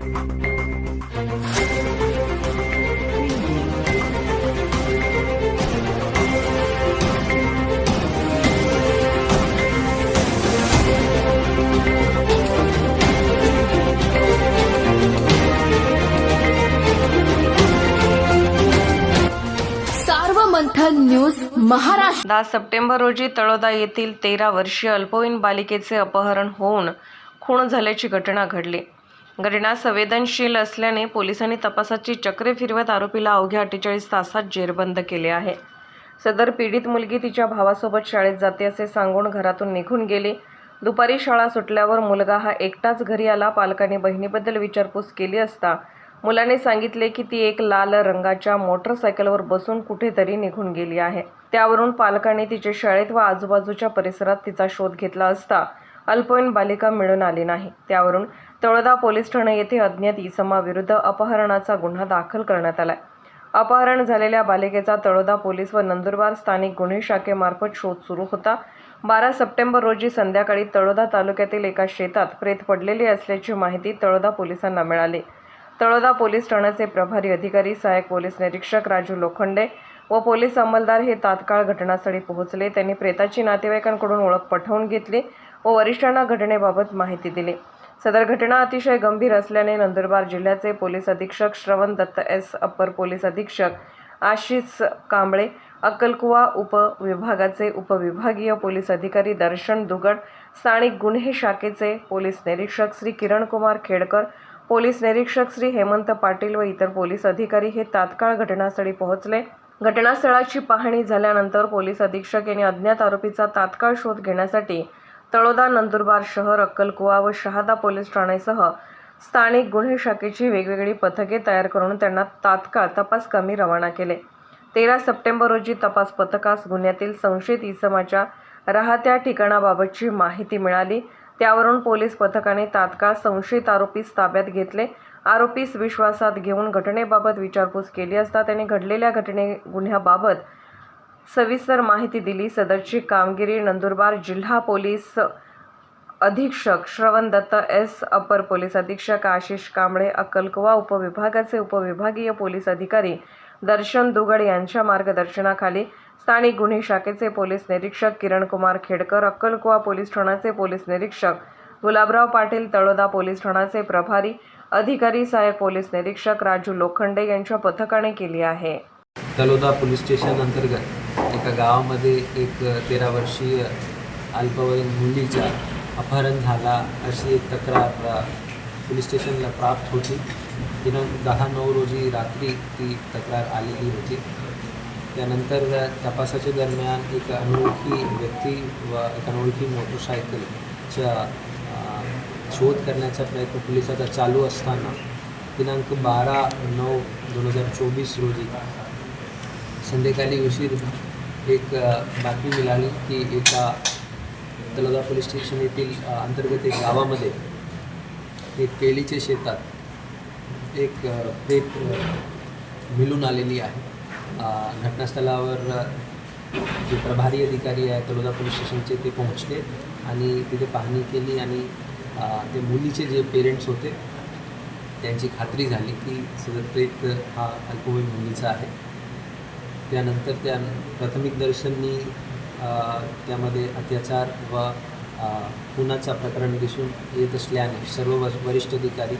मंथन news Maharashtra. 10 September रोजी तळोदा येथील 13 वर्षीय अल्पवयीन बालिकेचे अपहरण होऊन खून झाल्याची घटना घडली। घटना संवेदनशील असल्याने पोलिसांनी तपासाची चक्रे फिरवत आरोपीला अवघ्या 48 तासात जेरबंद केले आहे। सदर पीडित मुलगी तिच्या भावासोबत शाळेत जाते असे सांगून घरातून निघून गेली। दुपारी शाळा सुटल्यावर मुलगा हा एकटाच घरी आला। पालकांनी बहिणीबद्दल विचारपूस केली असता मुलाने सांगितले की ती एक लाल रंगाच्या मोटरसायकलवर बसून कुठेतरी निघून गेली आहे। त्यावरून पालकांनी तिच्या शाळेत व आजूबाजूच्या परिसरात तिचा शोध घेतला असता अल्पवयीन बालिका मिळून आली नाही। त्यावरून तळोदा पोलीस ठाणे येथे अज्ञात इसमाविरुद्ध अपहरणाचा गुन्हा दाखल करण्यात आला। अपहरण झालेल्या बालिकेचा तळोदा पोलीस व नंदुरबार स्थानिक गुन्हे शाखेमार्फत शोध सुरू होता। 12 सप्टेंबर रोजी संध्याकाळी तळोदा तालुक्यातील एका शेतात प्रेत पडलेली असल्याची माहिती तळोदा पोलिसांना मिळाली। तळोदा पोलीस ठाण्याचे प्रभारी अधिकारी सहाय्यक पोलीस निरीक्षक राजू लोखंडे व पोलीस अंमलदार हे तात्काळ घटनास्थळी पोहोचले। त्यांनी प्रेताची नातेवाईकांकडून ओळख पटवून घेतली व वरिष्ठांना घटनेबाबत माहिती दिली। सदर घटना अतिशय गंभीर असल्याने नंदुरबार जिल्ह्याचे पोलीस अधीक्षक श्रवण दत्त एस, अपर पोलीस अधीक्षक आशिष कांबळे, अक्कलकुवा उपविभागाचे उपविभागीय पोलीस अधिकारी दर्शन दुगड, स्थानिक गुन्हे शाखेचे पोलीस निरीक्षक श्री किरण कुमार खेडकर, पोलीस निरीक्षक श्री हेमंत पाटील व इतर पोलीस अधिकारी हे तात्काळ घटनास्थळी पोहोचले। घटनास्थळाची पाहणी झाल्यानंतर पोलीस अधीक्षक यांनी अज्ञात आरोपीचा तात्काळ शोध घेण्यासाठी तळोदा, नंदुरबार शहर, अक्कलकुवा व शहादा पोलीस ठाणेसह स्थानिक गुन्हे शाखेची वेगवेगळी पथके तयार करून त्यांना तात्काळ तपास कामी रवाना केले। 13 सप्टेंबर रोजी तपास पथकास गुन्ह्यातील संशयित इसमाच्या राहत्या ठिकाणाबाबतची माहिती मिळाली। त्यावरून पोलीस पथकाने तात्काळ संशयित आरोपीस ताब्यात घेतले। आरोपीस विश्वासात घेऊन घटनेबाबत विचारपूस केली असता त्याने घडलेल्या गुन्ह्याबाबत सविस्तर माहिती दिली। सदरची कामगिरी नंदुरबार जिल्हा पोलीस अधीक्षक श्रवण दत्त एस, अपर पोलीस अधीक्षक आशिष कांबळे, अक्कलकुवा उपविभागाचे उपविभागीय पोलीस अधिकारी दर्शन दुगड यांच्या मार्गदर्शनाखाली स्थानिक गुन्हे शाखेचे पोलीस निरीक्षक किरण कुमार खेडकर, अक्कलकुवा पोलीस ठाण्याचे पोलीस निरीक्षक गुलाबराव पाटील, तळोदा पोलीस ठाण्याचे प्रभारी अधिकारी सहाय्यक पोलीस निरीक्षक राजू लोखंडे यांच्या पथकाने केली आहे। तळोदा पोलीस स्टेशन अंतर्गत एका गावामध्ये एक 13 वर्षीय अल्पवयीन मुलीचा अपहरण झाला अशी एक तक्रार पोलीस स्टेशनला प्राप्त होती। दिनांक 10/9 रोजी रात्री ती तक्रार आलेली होती। त्यानंतर तपासाच्या दरम्यान एक अनोळखी व्यक्ती व एक अनोळखी मोटरसायकलचा शोध करण्याचा प्रयत्न पोलिसांचा चालू असताना दिनांक 12/9/2024 रोजी संध्याकाळी उशीर एक बातमी मिळाली की एका तळोदा पोलीस स्टेशन येथील अंतर्गत एक गावामध्ये एक केळीच्या शेतात एक प्रेत मिळून आलेली आहे। घटनास्थळावर जे प्रभारी अधिकारी आहे तळोदा पोलीस स्टेशनचे ते पोहोचले आणि तिथे पाहणी केली आणि ते मुलीचे जे पेरेंट्स होते त्यांची खात्री झाली की सदर प्रेत हा अल्पवयीन मुलीचा आहे। त्यानंतर त्या प्राथमिक दर्शनी त्यामध्ये अत्याचार व खुनाचा प्रकरण दिसून येत असल्याने सर्व वरिष्ठ अधिकारी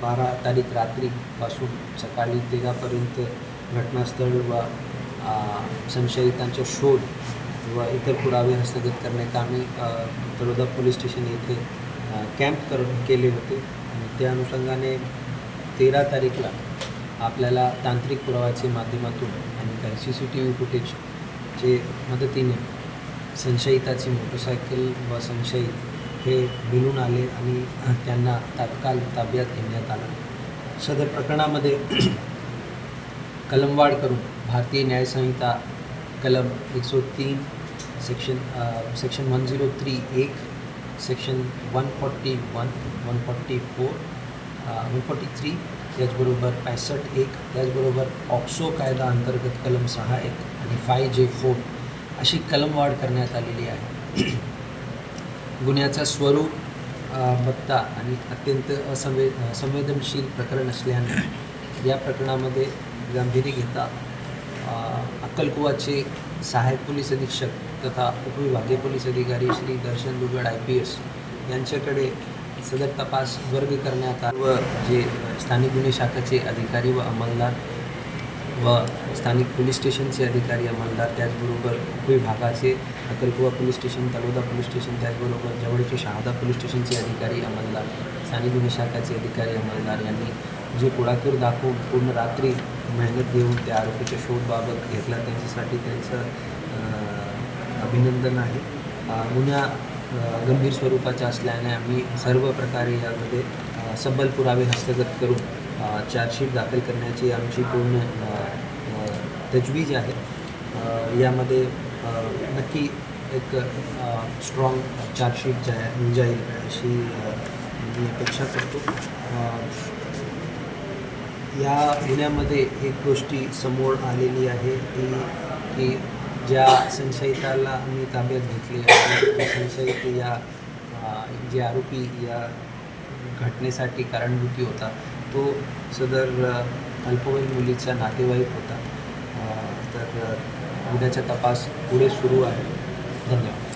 12 तारीख रात्रीपासून सकाळी 13पर्यंत घटनास्थळ व संशयितांचा शोध व इतर पुरावे हस्तगत करण्याकामी तळोदा पोलीस स्टेशन येथे कॅम्प केले होते आणि त्या अनुषंगाने 13 तारीखला आपल्याला तांत्रिक पुराव्याच्या माध्यमातून आणि काही CCTV फुटेजचे मदतीने संशयिताची मोटरसायकल व संशयित हे मिळून आले आणि त्यांना तात्काळ ताब्यात घेण्यात आलं। सदर प्रकरणामध्ये कलमवाढ करून भारतीय न्याय संहिता कलम 103 सेक्शन 103(1), सेक्शन 141, 144, 143, त्याचबरोबर 65(1), त्याचबरोबर ऑक्सो कायदा अंतर्गत कलम 6(1) आणि 5J4 अशी कलमवाढ करण्यात आलेली आहे। गुन्ह्याचा स्वरूप बघता आणि अत्यंत संवेदनशील प्रकरण असल्याने या प्रकरणामध्ये गांभीर्य घेता अक्कलकुवाचे सहाय्यक पोलीस अधीक्षक तथा उपविभागीय पोलीस अधिकारी श्री दर्शन दुगड IPS यांच्याकडे सदर तपास वर्ग करण्यात आला व जे स्थानिक गुन्हे शाखेचे अधिकारी व अंमलदार व स्थानिक पोलीस स्टेशनचे अधिकारी अंमलदार, त्याचबरोबर उपविभागाचे अक्कलकुवा police station, Taloda police station, त्याचबरोबर जवळचे शहादा पोलीस स्टेशनचे अधिकारी अंमलदार, स्थानिक गुन्हे शाखेचे अधिकारी अंमलदार यांनी जे पुढाकार दाखवून पूर्ण रात्री मेहनत घेऊन त्या आरोपीच्या शोधबाबत घेतला, त्यांच्यासाठी त्यांचं अभिनंदन आहे. गुन्हा गंभीर स्वरूपाचा असल्याने आम्ही सर्व प्रकारे यामध्ये सबल पुरावे हस्तगत करून चार्जशीट दाखल करण्याची आमची पूर्ण तजवीज आहे. यामध्ये नक्की एक स्ट्रॉंग चार्जशीट जाईल अशी मी अपेक्षा करतो. या गुन्ह्यामध्ये एक गोष्टी समोर आलेली आहे की ज्या संशयिताला आम्ही ताब्यात घेतले आणि संशयित या जे आरोपी या घटनेसाठी कारणभूती होता तो सदर अल्पवयीन मुलीचा नातेवाईक होता. तर गुन्ह्याचा तपास पुढे सुरू आहे. धन्यवाद.